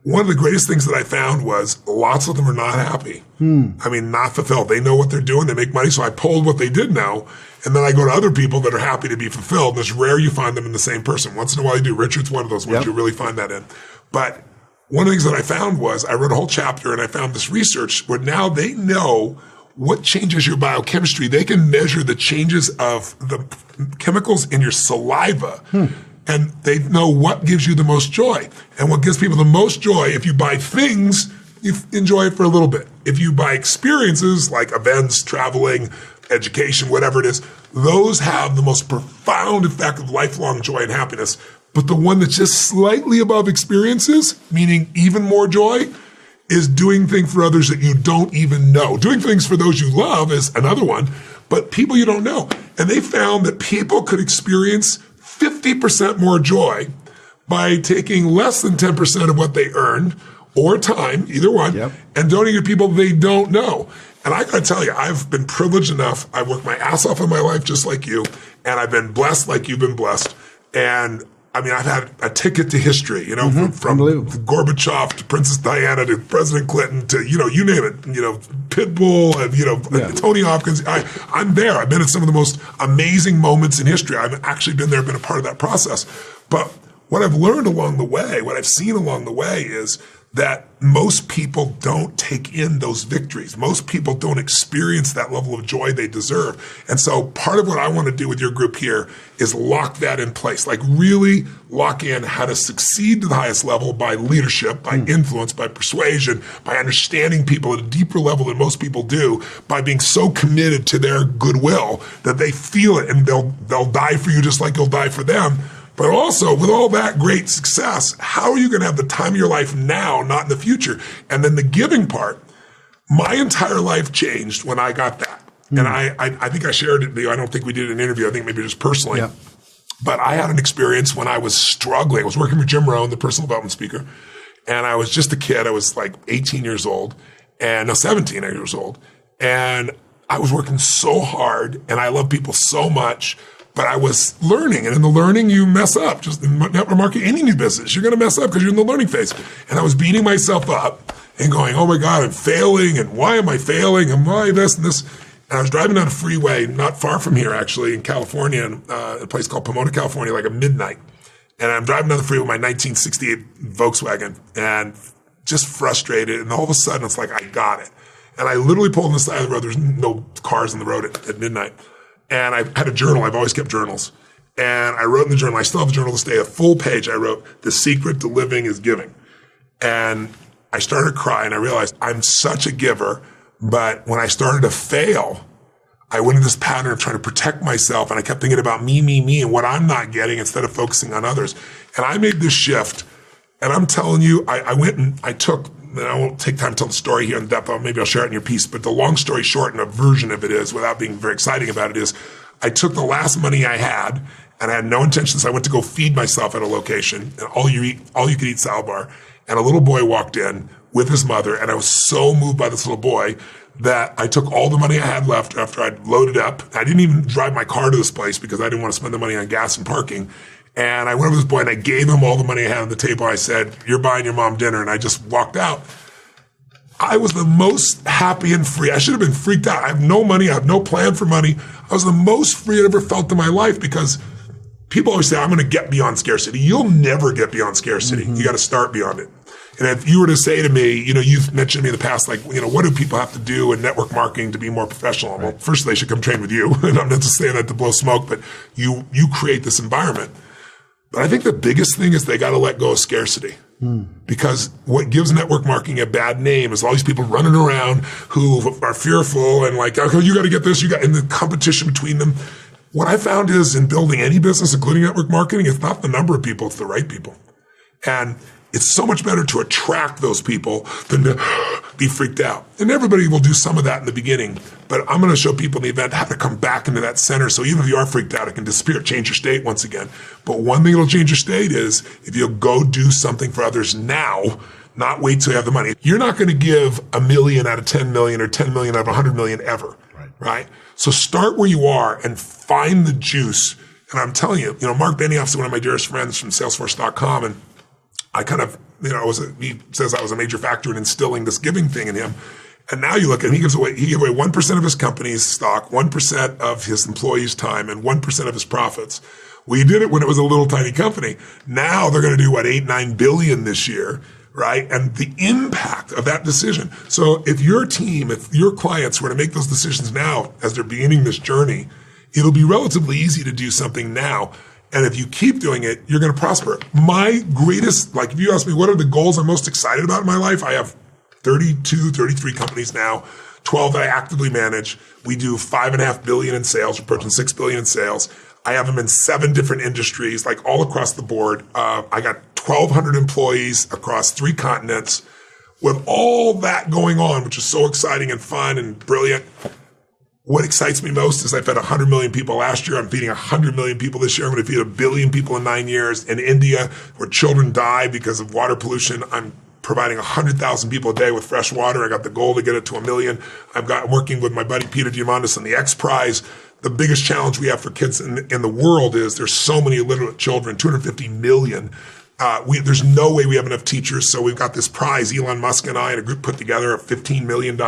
S2: one of the greatest things that I found was lots of them are not happy. I mean, not fulfilled. They know what they're doing. They make money. So I pulled what they did know. And then I go to other people that are happy to be fulfilled. And it's rare you find them in the same person. Once in a while you do. Richard's one of those ones you really find that in. But one of the things that I found was I wrote a whole chapter and I found this research where now they know what changes your biochemistry. They can measure the changes of the chemicals in your saliva. And they know what gives you the most joy. And what gives people the most joy, if you buy things, you enjoy it for a little bit. If you buy experiences like events, traveling, education, whatever it is, those have the most profound effect of lifelong joy and happiness. But the one that's just slightly above experiences, meaning even more joy, is doing things for others that you don't even know. Doing things for those you love is another one, but people you don't know. And they found that people could experience 50% more joy by taking less than 10% of what they earned or time, either one, and donating to people they don't know. And I gotta tell you, I've been privileged enough. I worked my ass off in my life just like you, and I've been blessed like you've been blessed. And I mean, I've had a ticket to history, you know, from Gorbachev to Princess Diana to President Clinton to, you name it, Pitbull, and, Tony Hopkins. I'm there. I've been at some of the most amazing moments in history. I've actually been there, been a part of that process. But what I've learned along the way, what I've seen along the way is that most people don't take in those victories. Most people don't experience that level of joy they deserve. And so part of what I want to do with your group here is lock that in place, like really lock in how to succeed to the highest level by leadership, by influence, by persuasion, by understanding people at a deeper level than most people do, by being so committed to their goodwill that they feel it and they'll die for you just like you'll die for them. But also, with all that great success, how are you going to have the time of your life now, not in the future? And then the giving part, my entire life changed when I got that. And I think I shared it with you. I don't think we did an interview. I think maybe just personally. But I had an experience when I was struggling. I was working for Jim Rohn, the personal development speaker. And I was just a kid. I was like 18 years old. 17 years old. And I was working so hard. And I love people so much. But I was learning, and in the learning, you mess up. Just in network marketing, any new business, you're going to mess up because you're in the learning phase. And I was beating myself up and going, oh my God, I'm failing, and why am I failing, and why this and this. And I was driving down a freeway not far from here, actually, in California, in a place called Pomona, California, like at midnight. And I'm driving down the freeway with my 1968 Volkswagen, and just frustrated. And all of a sudden, it's like, I got it. And I literally pulled on the side of the road. There's no cars on the road at midnight. And I had a journal. I've always kept journals. And I wrote in the journal, I still have the journal to this day, a full page. I wrote, "The secret to living is giving." And I started crying. I realized I'm such a giver. But when I started to fail, I went into this pattern of trying to protect myself. And I kept thinking about me, and what I'm not getting instead of focusing on others. And I made this shift. And I'm telling you, I went and I took, and I won't take time to tell the story here in depth. Maybe I'll share it in your piece. But the long story short, and a version of it is, without being very exciting about it, is I took the last money I had, and I had no intentions. I went to go feed myself at a location, and all you could eat salad bar. And a little boy walked in with his mother, and I was so moved by this little boy that I took all the money I had left after I'd loaded up. I didn't even drive my car to this place because I didn't want to spend the money on gas and parking. And I went over to this boy and I gave him all the money I had on the table. I said, "You're buying your mom dinner." And I just walked out. I was the most happy and free. I should have been freaked out. I have no money. I have no plan for money. I was the most free I ever felt in my life because people always say, "I'm going to get beyond scarcity." You'll never get beyond scarcity. You got to start beyond it. And if you were to say to me, you've mentioned to me in the past, like, what do people have to do in network marketing to be more professional? Right. Well, first they should come train with you. And I'm not just saying that to blow smoke, but you create this environment. But I think the biggest thing is they got to let go of scarcity. Because what gives network marketing a bad name is all these people running around who are fearful and like, "Oh, you got to get this, and the competition between them." What I found is in building any business, including network marketing, it's not the number of people, it's the right people. And it's so much better to attract those people than to be freaked out. And everybody will do some of that in the beginning. But I'm going to show people in the event how to come back into that center. So even if you are freaked out, it can disappear, change your state once again. But one thing that'll change your state is if you'll go do something for others now, not wait till you have the money. You're not going to give $1 million out of 10 million or 10 million out of 100 million ever. Right? So start where you are and find the juice. And I'm telling you, Mark Benioff is one of my dearest friends from Salesforce.com. And I kind of, he says I was a major factor in instilling this giving thing in him. And now you look at him, he gave away 1% of his company's stock, 1% of his employees' time, and 1% of his profits. We did it when it was a little tiny company. Now they're going to do 8-9 billion this year, right? And the impact of that decision. So if your team, if your clients were to make those decisions now as they're beginning this journey, it'll be relatively easy to do something now. And if you keep doing it, you're going to prosper. My greatest, if you ask me, what are the goals I'm most excited about in my life? I have 33 companies now, 12 that I actively manage. We do $5.5 billion in sales, we're approaching $6 billion in sales. I have them in 7 different industries, all across the board. I got 1,200 employees across 3 continents. With all that going on, which is so exciting and fun and brilliant, what excites me most is I fed 100 million people last year. I'm feeding 100 million people this year. I'm going to feed 1 billion people in 9 years. In India, where children die because of water pollution, I'm providing 100,000 people a day with fresh water. I got the goal to get it to 1 million. I'm working with my buddy Peter Diamandis on the X Prize. The biggest challenge we have for kids in the world is there's so many illiterate children, 250 million. There's no way we have enough teachers. So we've got this prize, Elon Musk and I and a group put together of $15 million.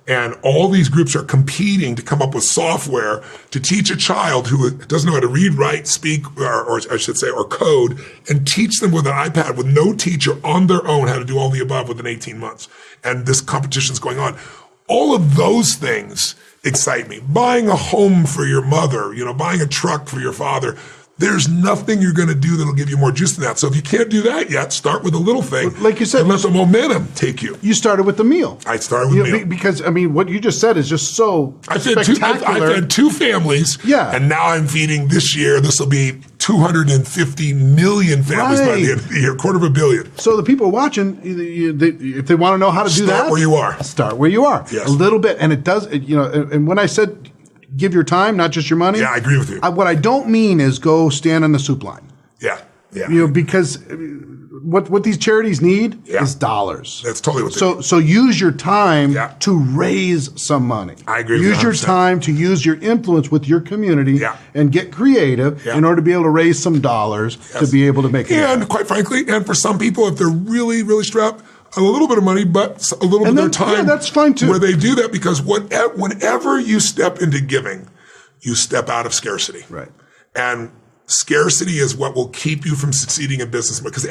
S2: And all these groups are competing to come up with software to teach a child who doesn't know how to read, write, speak, or I should say, or code, and teach them with an iPad with no teacher on their own how to do all the above within 18 months. And this competition's going on. All of those things excite me. Buying a home for your mother, buying a truck for your father. There's nothing you're going to do that'll give you more juice than that. So if you can't do that yet, start with a little thing.
S3: Like you said,
S2: and let the momentum take you.
S3: You started with the meal.
S2: I started with the meal.
S3: Because, what you just said is just so spectacular.
S2: I fed 2 families. Yeah. And now I'm feeding this year, this will be 250 million families by the end of the year, 250 million.
S3: So the people watching, if they want to know how to do that.
S2: Start where you are.
S3: Start where you are.
S2: Yes.
S3: A little bit. And it does, and when I said give your time, not just your money.
S2: Yeah, I agree with you.
S3: What I don't mean is go stand on the soup line.
S2: Yeah, yeah.
S3: Because what these charities need is dollars.
S2: That's totally what they need.
S3: So use your time to raise some money.
S2: I agree with you 100%.
S3: Use your time to use your influence with your community and get creative in order to be able to raise some dollars to be able to make it happen.
S2: And quite frankly, and for some people, if they're really, really strapped, a little bit of money, but a little bit of their time.
S3: Yeah, that's fine too.
S2: Where they do that because whenever you step into giving, you step out of scarcity.
S3: Right.
S2: And scarcity is what will keep you from succeeding in business because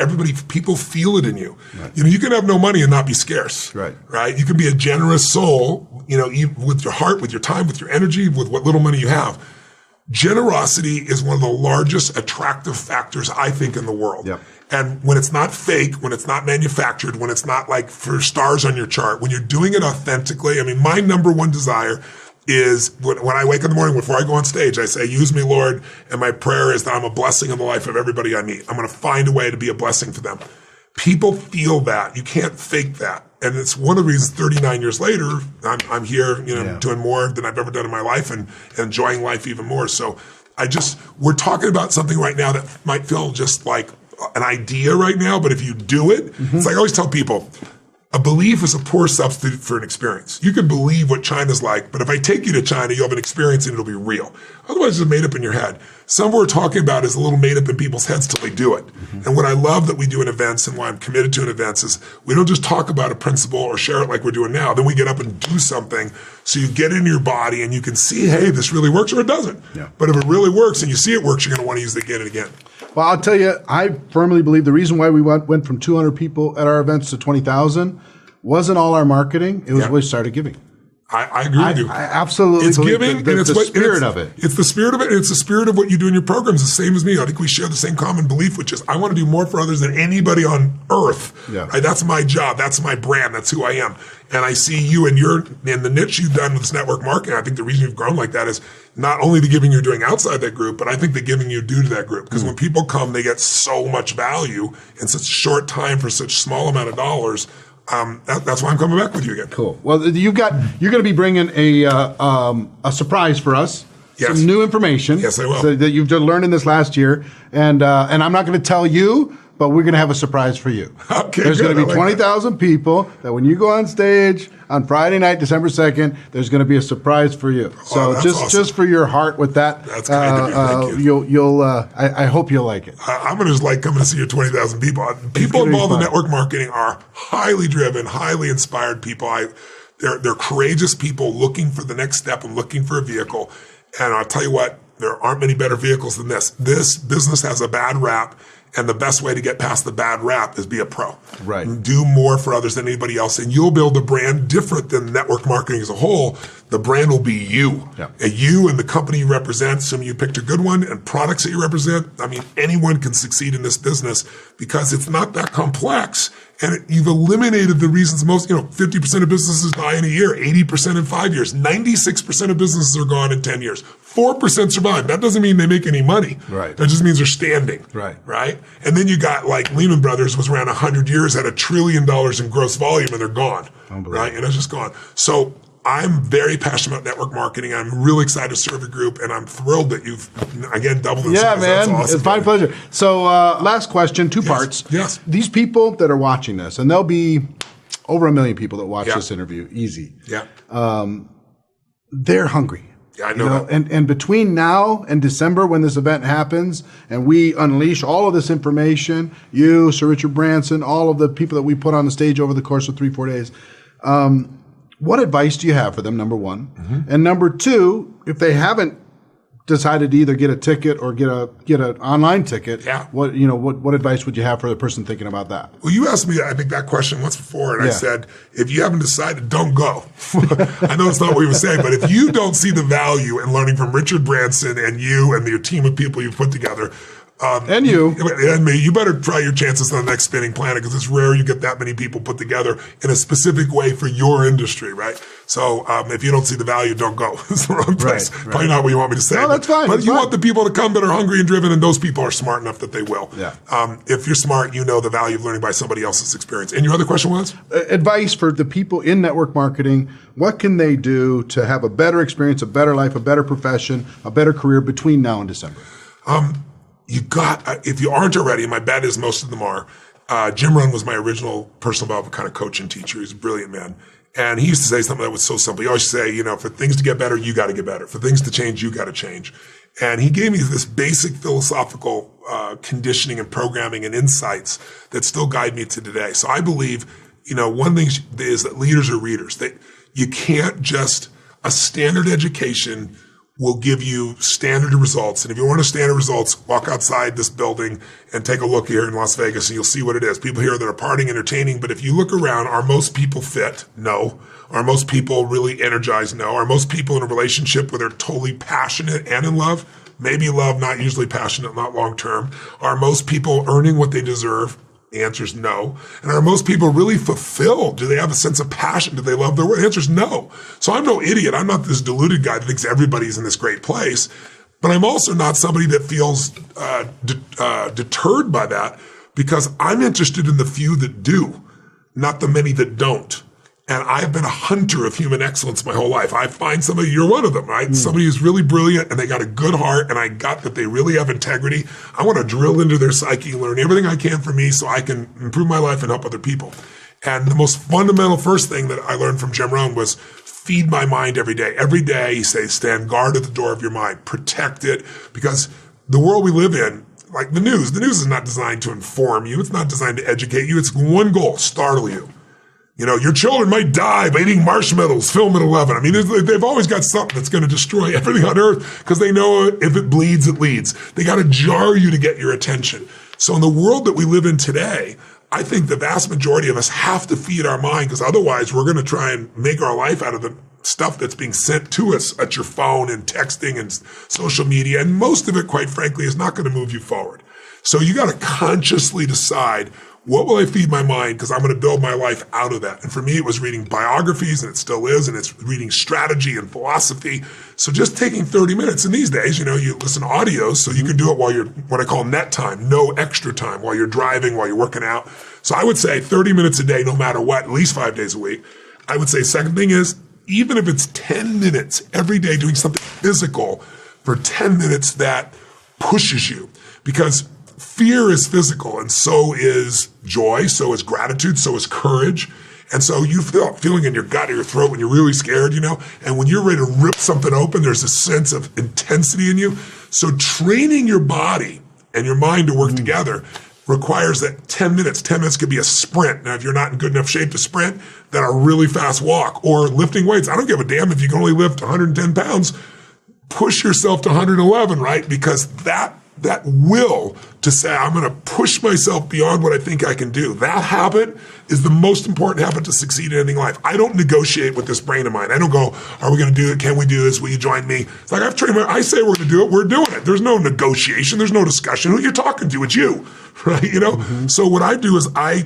S2: people feel it in you. Right. You can have no money and not be scarce.
S3: Right.
S2: Right. You can be a generous soul, with your heart, with your time, with your energy, with what little money you have. Generosity is one of the largest attractive factors, I think, in the world.
S3: Yep.
S2: And when it's not fake, when it's not manufactured, when it's not like for stars on your chart, when you're doing it authentically, I mean, my number one desire is when I wake in the morning, before I go on stage, I say, use me, Lord. And my prayer is that I'm a blessing in the life of everybody I meet. I'm going to find a way to be a blessing for them. People feel that. You can't fake that. And it's one of the reasons 39 years later, I'm here, doing more than I've ever done in my life and enjoying life even more. So we're talking about something right now that might feel just like an idea right now, but if you do it, it's like I always tell people, a belief is a poor substitute for an experience. You can believe what China's like, but if I take you to China, you'll have an experience and it'll be real. Otherwise, it's made up in your head. Some we're talking about is a little made up in people's heads till they do it. And what I love that we do in events and why I'm committed to in events is we don't just talk about a principle or share it like we're doing now. Then we get up and do something so you get into your body and you can see, hey, this really works or it doesn't.
S3: Yeah.
S2: But if it really works and you see it works, you're going to want to use it again and again.
S3: Well, I'll tell you, I firmly believe the reason why we went from 200 people at our events to 20,000 wasn't all our marketing. It was we started giving.
S2: I agree with you.
S3: I absolutely
S2: it's
S3: believe
S2: giving,
S3: the
S2: and it's
S3: the spirit of it.
S2: It's the spirit of it. And it's the spirit of what you do in your programs. The same as me. I think we share the same common belief, which is I want to do more for others than anybody on earth.
S3: Yeah.
S2: Right? That's my job. That's my brand. That's who I am. And I see you and in the niche you've done with this network marketing. I think the reason you've grown like that is not only the giving you're doing outside that group, but I think the giving you do to that group. Because when people come, they get so much value in such short time for such small amount of dollars. That's why I'm coming back with you again.
S3: Cool. Well, you're going to be bringing a surprise for us.
S2: Yes.
S3: Some new information.
S2: Yes, I will.
S3: So that you've just learned in this last year, and I'm not going to tell you, but we're going to have a surprise for you.
S2: Okay,
S3: there's going to be 20,000
S2: that.
S3: people that when you go on stage on Friday night, December 2nd, there's going to be a surprise for you. So just for your heart with that,
S2: that's kind of you. Thank you.
S3: I hope you'll like it.
S2: I'm going to just like coming to see your 20,000 people. People involved in network marketing are highly driven, highly inspired people. They're courageous people looking for the next step and looking for a vehicle. And I'll tell you what, there aren't many better vehicles than this. This business has a bad rap. And the best way to get past the bad rap is be a pro.
S3: Right.
S2: Do more for others than anybody else. And you'll build a brand different than network marketing as a whole. The brand will be you.
S3: Yeah.
S2: And you and the company you represent, assuming you picked a good one, and products that you represent. I mean, anyone can succeed in this business because it's not that complex. And you've eliminated the reasons 50% of businesses die in a year, 80% in 5 years, 96% of businesses are gone in 10 years. 4% survive. That doesn't mean they make any money.
S3: Right.
S2: That just means they're standing.
S3: Right.
S2: Right. And then you got like Lehman Brothers was around 100 years, had $1 trillion in gross volume, and they're gone. Right. And it's just gone. So I'm very passionate about network marketing. I'm really excited to serve your group, and I'm thrilled that you've, again, doubled in size.
S3: Yeah, man.
S2: That's awesome,
S3: It's my pleasure. So last question, two parts.
S2: Yes.
S3: These people that are watching this, and there'll be over 1 million people that watch this interview, easy.
S2: Yeah.
S3: They're hungry.
S2: Yeah, I know that.
S3: And between now and December, when this event happens, and we unleash all of this information, you, Sir Richard Branson, all of the people that we put on the stage over the course of 3-4 days, what advice do you have for them, number one? Mm-hmm. And number two, if they haven't decided to either get a ticket or get an online ticket, what advice would you have for the person thinking about that?
S2: Well, you asked me, I think, that question once before, and I said, if you haven't decided, don't go. I know it's not what you were saying, but if you don't see the value in learning from Richard Branson and you and your team of people you've put together,
S3: and you.
S2: And me, you better try your chances on the next spinning planet, because it's rare you get that many people put together in a specific way for your industry, right? So if you don't see the value, don't go. It's the wrong place. Right. Probably not what you want me to say.
S3: No, that's fine.
S2: But you want the people to come that are hungry and driven, and those people are smart enough that they will.
S3: Yeah.
S2: If you're smart, you know the value of learning by somebody else's experience. And your other question was?
S3: Advice for the people in network marketing. What can they do to have a better experience, a better life, a better profession, a better career between now and December?
S2: If you aren't already, my bet is most of them are. Jim Rohn was my original personal development kind of coach and teacher. He's a brilliant man. And he used to say something that was so simple. He always say, for things to get better, you got to get better. For things to change, you got to change. And he gave me this basic philosophical conditioning and programming and insights that still guide me to today. So I believe, one thing is that leaders are readers. That you can't just, a standard education will give you standard results. And if you want standard results, walk outside this building and take a look here in Las Vegas, and you'll see what it is. People here that are partying, entertaining. But if you look around, are most people fit? No. Are most people really energized? No. Are most people in a relationship where they're totally passionate and in love? Maybe love, not usually passionate, not long term. Are most people earning what they deserve? The answer is no. And are most people really fulfilled? Do they have a sense of passion? Do they love their work? The answer is no. So I'm no idiot. I'm not this deluded guy that thinks everybody's in this great place. But I'm also not somebody that feels deterred by that, because I'm interested in the few that do, not the many that don't. And I've been a hunter of human excellence my whole life. I find somebody, you're one of them, right? Somebody who's really brilliant and they got a good heart and I got that they really have integrity. I want to drill into their psyche, learn everything I can from me so I can improve my life and help other people. And the most fundamental first thing that I learned from Jim Rohn was feed my mind every day. Every day he says, stand guard at the door of your mind, protect it, because the world we live in, like the news is not designed to inform you. It's not designed to educate you. It's one goal, startle you. You know, your children might die by eating marshmallows, film at 11. I mean, they've always got something that's going to destroy everything on earth because they know if it bleeds, it leads. They got to jar you to get your attention. So in the world that we live in today, I think the vast majority of us have to feed our mind, because otherwise we're going to try and make our life out of the stuff that's being sent to us at your phone and texting and social media. And most of it, quite frankly, is not going to move you forward. So you got to consciously decide, what will I feed my mind? Because I'm going to build my life out of that. And for me, it was reading biographies, and it still is, and it's reading strategy and philosophy. So just taking 30 minutes. And these days, you know, you listen to audios, so you can do it while you're, what I call net time, no extra time, while you're driving, while you're working out. So I would say 30 minutes a day, no matter what, at least 5 days a week. I would say second thing is, even if it's 10 minutes every day doing something physical for 10 minutes that pushes you, because fear is physical, and so is joy, so is gratitude, so is courage. And so you feel feeling in your gut or your throat when you're really scared, you know, and when you're ready to rip something open, there's a sense of intensity in you. So training your body and your mind to work together requires that 10 minutes. 10 minutes could be a sprint. Now, if you're not in good enough shape to sprint, then a really fast walk or lifting weights. I don't give a damn if you can only lift 110 pounds. Push yourself to 111, right? Because that will to say, I'm going to push myself beyond what I think I can do. That habit is the most important habit to succeed in anything in life. I don't negotiate with this brain of mine. I don't go, are we going to do it? Can we do this? Will you join me? It's like, I've trained I say we're going to do it. We're doing it. There's no negotiation. There's no discussion. Who you're talking to? It's you, right? You know? So what I do is I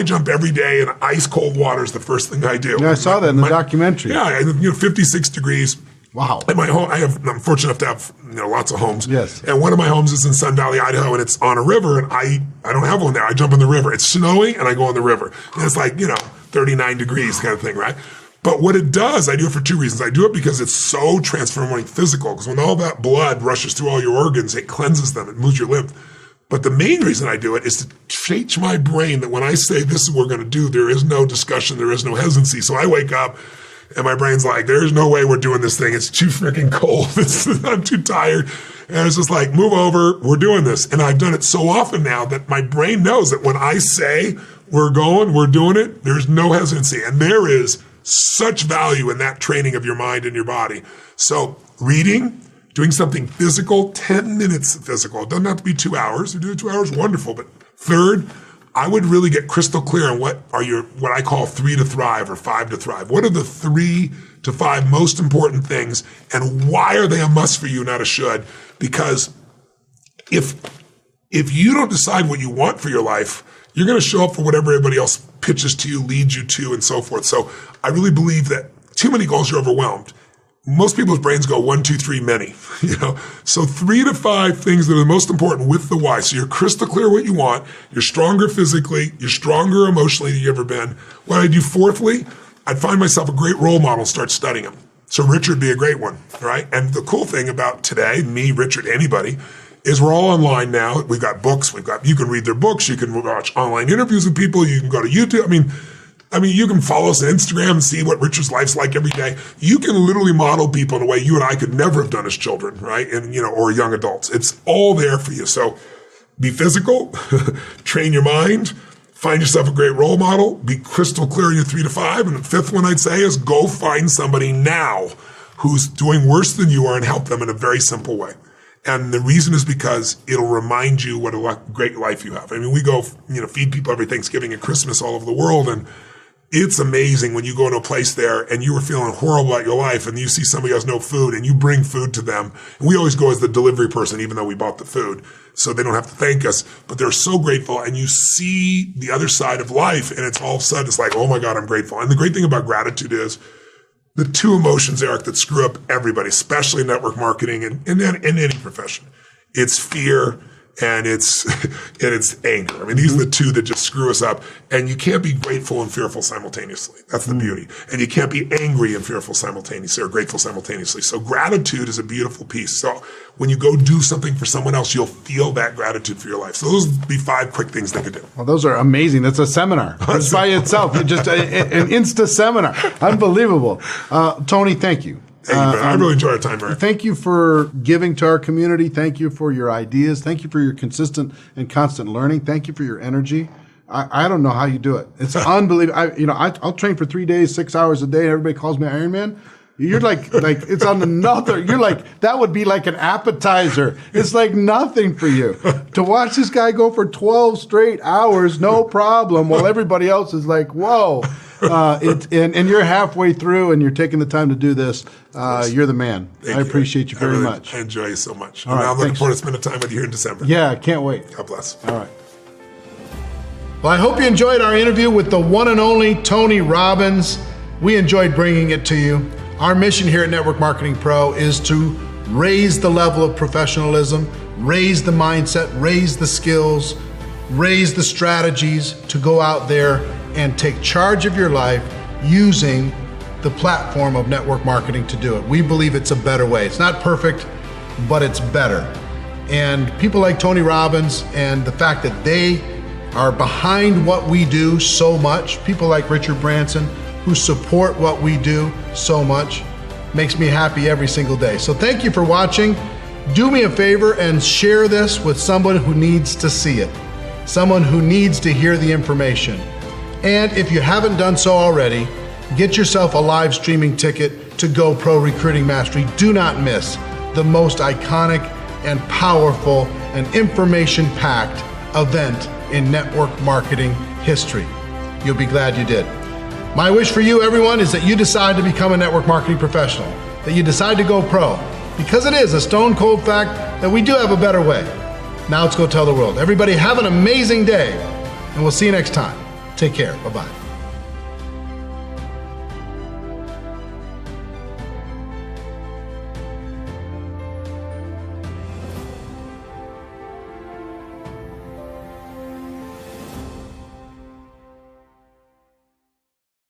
S2: jump every day in ice cold water is the first thing I do.
S3: Yeah, I saw that in the documentary.
S2: Yeah. 56 degrees.
S3: Wow.
S2: In my home, I'm fortunate enough to have, you know, lots of homes.
S3: Yes.
S2: And one of my homes is in Sun Valley, Idaho, and it's on a river, and I don't have one there. I jump in the river. It's snowing, and I go in the river. And it's like, you know, 39 degrees kind of thing, right? But what it does, I do it for two reasons. I do it because it's so transformative physical, because when all that blood rushes through all your organs, it cleanses them, it moves your lymph. But the main reason I do it is to teach my brain that when I say this is what we're going to do, there is no discussion, there is no hesitancy. So I wake up, and my brain's like, there's no way we're doing this thing. It's too freaking cold. I'm too tired. And it's just like, move over. We're doing this. And I've done it so often now that my brain knows that when I say we're going, we're doing it, there's no hesitancy. And there is such value in that training of your mind and your body. So reading, doing something physical, 10 minutes physical. It doesn't have to be 2 hours. If you do 2 hours, wonderful. But third, I would really get crystal clear on what I call 3 to thrive or 5 to thrive. What are the 3 to 5 most important things, and why are they a must for you, not a should? Because if you don't decide what you want for your life, you're going to show up for whatever everybody else pitches to you, leads you to, and so forth. So I really believe that too many goals, you're overwhelmed. Most people's brains go 1, 2, 3, many, you know? So 3 to 5 things that are the most important with the why. So you're crystal clear what you want. You're stronger physically. You're stronger emotionally than you've ever been. What I do fourthly, I'd find myself a great role model and start studying them. So Richard would be a great one, right? And the cool thing about today, me, Richard, anybody, is we're all online now. We've got books. You can read their books. You can watch online interviews with people. You can go to YouTube. I mean, you can follow us on Instagram and see what Richard's life's like every day. You can literally model people in a way you and I could never have done as children, right? And, you know, or young adults. It's all there for you. So be physical, train your mind, find yourself a great role model, be crystal clear in your 3 to 5. And the fifth one I'd say is go find somebody now who's doing worse than you are and help them in a very simple way. And the reason is because it'll remind you what a great life you have. I mean, we go, you know, feed people every Thanksgiving and Christmas all over the world, and It's amazing when you go to a place there and you were feeling horrible about your life and you see somebody has no food and you bring food to them. And we always go as the delivery person, even though we bought the food, so they don't have to thank us. But they're so grateful, and you see the other side of life, and it's all of a sudden, it's like, oh my God, I'm grateful. And the great thing about gratitude is the two emotions, Eric, that screw up everybody, especially in network marketing and in any profession. It's fear and it's anger. I mean, these are the two that just screw us up. And you can't be grateful and fearful simultaneously. That's the beauty. And you can't be angry and fearful simultaneously or grateful simultaneously. So gratitude is a beautiful piece. So when you go do something for someone else, you'll feel that gratitude for your life. So those would be 5 quick things they could do.
S3: Well, those are amazing. That's a seminar. That's by itself. Just an Insta seminar. Unbelievable. Tony, thank you.
S2: Thank you, man. I really enjoy our time, Eric.
S3: Thank you for giving to our community. Thank you for your ideas. Thank you for your consistent and constant learning. Thank you for your energy. I don't know how you do it. It's unbelievable. I'll train for 3 days, 6 hours a day, and everybody calls me Iron Man. You're like it's on another. You're like, that would be like an appetizer. It's like nothing for you to watch this guy go for 12 straight hours, no problem, while everybody else is like, whoa. And you're halfway through, and you're taking the time to do this. You're the man. I appreciate you very much.
S2: I enjoy you so much.
S3: All right,
S2: I'm looking forward to spending time with you here in December.
S3: Yeah, I can't wait.
S2: God bless.
S3: All right.
S1: Well, I hope you enjoyed our interview with the one and only Tony Robbins. We enjoyed bringing it to you. Our mission here at Network Marketing Pro is to raise the level of professionalism, raise the mindset, raise the skills, raise the strategies to go out there and take charge of your life using the platform of network marketing to do it. We believe it's a better way. It's not perfect, but it's better. And people like Tony Robbins and the fact that they are behind what we do so much, people like Richard Branson who support what we do so much, makes me happy every single day. So thank you for watching. Do me a favor and share this with someone who needs to see it, someone who needs to hear the information. And if you haven't done so already, get yourself a live streaming ticket to Go Pro Recruiting Mastery. Do not miss the most iconic and powerful and information-packed event in network marketing history. You'll be glad you did. My wish for you, everyone, is that you decide to become a network marketing professional, that you decide to go pro, because it is a stone cold fact that we do have a better way. Now let's go tell the world. Everybody have an amazing day, and we'll see you next time. Take care. Bye-bye.